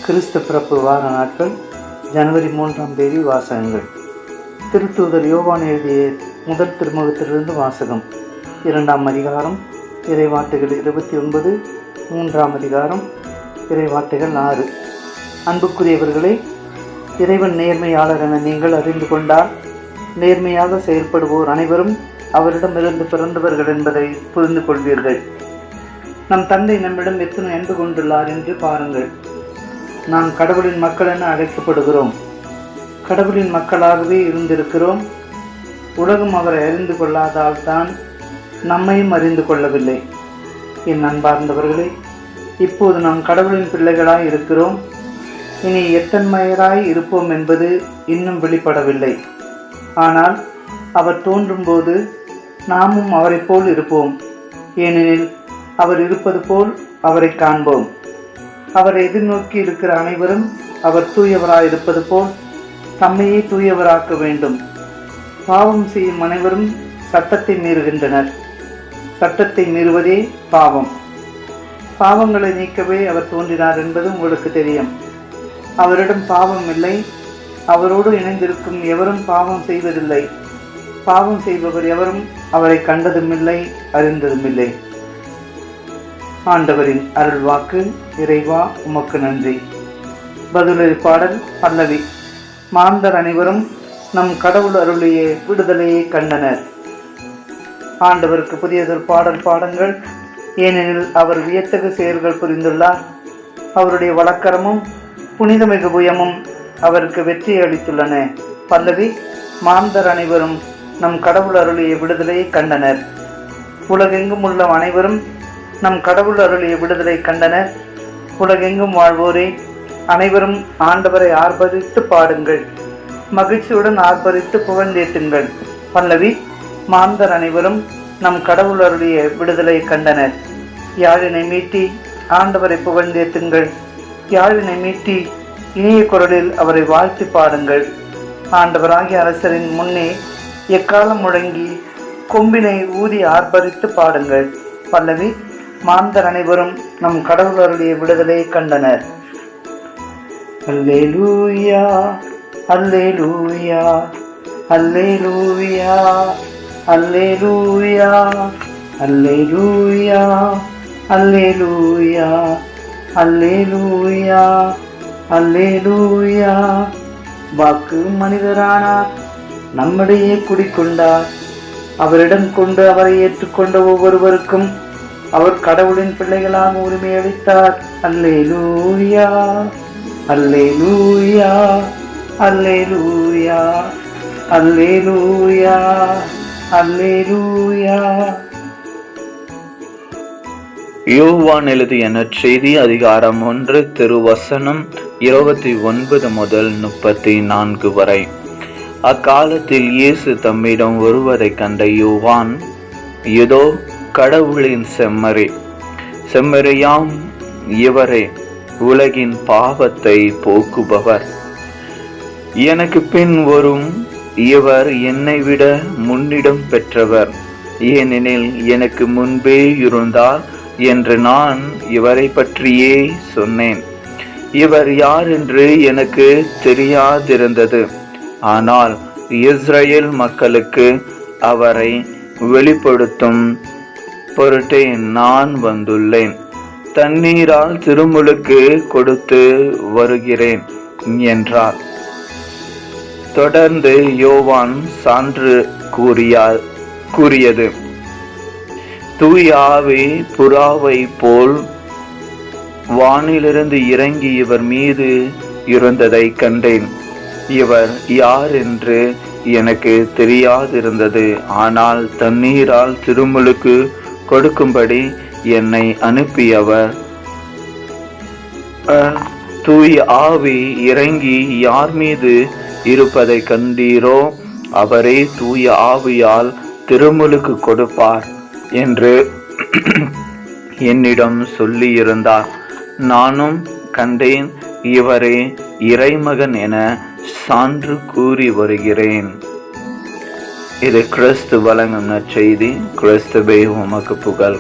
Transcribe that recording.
கிறிஸ்து பிறப்பு வார நாட்கள் ஜனவரி 3ஆம் தேதி வாசகங்கள். திருத்தூதர் யோவான் எழுதிய முதல் திருமுகத்திலிருந்து வாசகம். 2ஆம் அதிகாரம் இறைவார்த்தைகள் 29, 3ஆம் அதிகாரம் இறைவார்த்தைகள் 6. அன்புக்குரியவர்களே, இறைவன் நேர்மையாளர் என நீங்கள் அறிந்து கொண்டால் நேர்மையாக செயல்படுவோர் அனைவரும் அவரிடமிருந்து பிறந்தவர்கள் என்பதை புரிந்து கொள்வீர்கள். நம் தந்தை நம்மிடம் எத்தனை அன்பு கொண்டுள்ளார் என்று பாருங்கள். நாம் கடவுளின் மக்கள் என அழைக்கப்படுகிறோம். கடவுளின் மக்களாகவே இருந்திருக்கிறோம். உலகம் அவரை அறிந்து கொள்ளாதால் தான் நம்மையும் அறிந்து கொள்ளவில்லை. என் அன்பார்ந்தவர்களே, இப்போது நாம் கடவுளின் பிள்ளைகளாய் இருக்கிறோம். இனி எத்தன்மையராய் இருப்போம் என்பது இன்னும் வெளிப்படவில்லை. ஆனால் அவர் தோன்றும் போது நாமும் அவரை போல் இருப்போம். ஏனெனில் அவர் இருப்பது போல் அவரை காண்போம். அவரை எதிர்நோக்கி இருக்கிற அனைவரும் அவர் தூயவராய் இருப்பது போல் தம்மையே தூயவராக்க வேண்டும். பாவம் செய்யும் அனைவரும் சட்டத்தை மீறுகின்றனர். சட்டத்தை மீறுவதே பாவம். பாவங்களை நீக்கவே அவர் தோன்றினார் என்பது உங்களுக்கு தெரியும். அவரிடம் பாவம் இல்லை. அவரோடு இணைந்திருக்கும் எவரும் பாவம் செய்வதில்லை. பாவம் செய்பவர் எவரும் அவரை கண்டதுமில்லை, அறிந்ததுமில்லை. ஆண்டவரின் அருள் வாக்கு. இறைவா, உமக்கு நன்றி. பதிலுரை பாடல் பல்லவி. மாந்தர் அனைவரும் நம் கடவுள் அருளிய விடுதலையை கண்டனர். ஆண்டவருக்கு புதியதொரு பாடல் பாடுங்கள். ஏனெனில் அவர் வியத்தகு செயல்கள் புரிந்துள்ளார். அவருடைய வழக்கரமும் புனிதமிகு புயமும் அவருக்கு வெற்றி அளித்துள்ளன. பல்லவி. மாந்தர் அனைவரும் நம் கடவுள் அருளிய விடுதலையை கண்டனர். உலகெங்கும் உள்ள அனைவரும் நம் கடவுள் அருளிய விடுதலை கண்டனர். உலகெங்கும் வாழ்வோரே, அனைவரும் ஆண்டவரை ஆர்ப்பரித்து பாடுங்கள். மகிழ்ச்சியுடன் ஆர்ப்பரித்து புகழ்ந்தேத்துங்கள். பல்லவி. மாந்தர் அனைவரும் நம் கடவுள் அருளிய விடுதலை கண்டனர். யாழினை மீட்டி ஆண்டவரை புகழ்ந்தேத்துங்கள். யாழினை மீட்டி இனிய குரலில் அவரை வாழ்த்தி பாடுங்கள். ஆண்டவராகிய அரசரின் முன்னே எக்காலம் முழங்கி கொம்பினை ஊதி ஆர்ப்பரித்து பாடுங்கள். பல்லவி. மாந்தர் அனைவரும் நம் கடவுள் அருளிய விடுதலை கண்டனர். அல்லேலூயா, அல்லேலூயா, அல்லேலூயா, அல்லேலூயா, அல்லேலூயா, அல்லேலூயா, அல்லேலூயா, அல்லேலூயா. வாக்கு மனிதரானார், நம்மிடையே குடிக்கொண்டார். அவரிடம் கொண்டு அவரை ஏற்றுக்கொண்ட ஒவ்வொருவருக்கும் அவர் கடவுளின் பிள்ளைகளாக உரிமை அளித்தார். அல்லேலூயா, அல்லேலூயா, அல்லேலூயா, அல்லேலூயா, அல்லேலூயா. யோவான் எழுதிய நற்செய்தி அதிகாரம் 1 திருவசனம் 29 முதல் 34 வரை. அக்காலத்தில் இயேசு தம்மிடம் வருவதை கண்ட யோவான், இதோ கடவுளின் செம்மறியாம் இவரே, உலகின் பாவத்தை போக்குபவர். எனக்கு பின் வரும் இவர் என்னை விட முன்னிடம் பெற்றவர், ஏனெனில் எனக்கு முன்பே இருந்தார் என்று நான் இவரை பற்றியே சொன்னேன். இவர் யார் என்று எனக்கு தெரியாதிருந்தது. ஆனால் இஸ்ரேல் மக்களுக்கு அவரை வெளிப்படுத்தும் பொருட்டே நான் வந்துள்ளேன். தண்ணீரால் திருமுழுக்கு கொடுத்து வருகிறேன் என்றார். தொடர்ந்து யோவான் சான்று கூறியது, தூய ஆவி புறாவை போல் வானிலிருந்து இறங்கி இவர் மீது இருந்ததை கண்டேன். இவர் யார் என்று எனக்கு தெரியாதிருந்தது. ஆனால் தண்ணீரால் திருமுழுக்கு கொடுக்கும்படி என்னை அனுப்பியவர் தூய ஆவி இறங்கி யார் மீது இருப்பதை கண்டீரோ அவரே தூய ஆவியால் திருமுழுக்கு கொடுப்பார் என்று என்னிடம் சொல்லியிருந்தார். நானும் கண்டேன். இவரே இறைமகன் என சான்று கூறி வருகிறேன். இது கிறிஸ்து வழங்கும் நற்செய்தி. கிறிஸ்துவே உமக்கு புகழ்.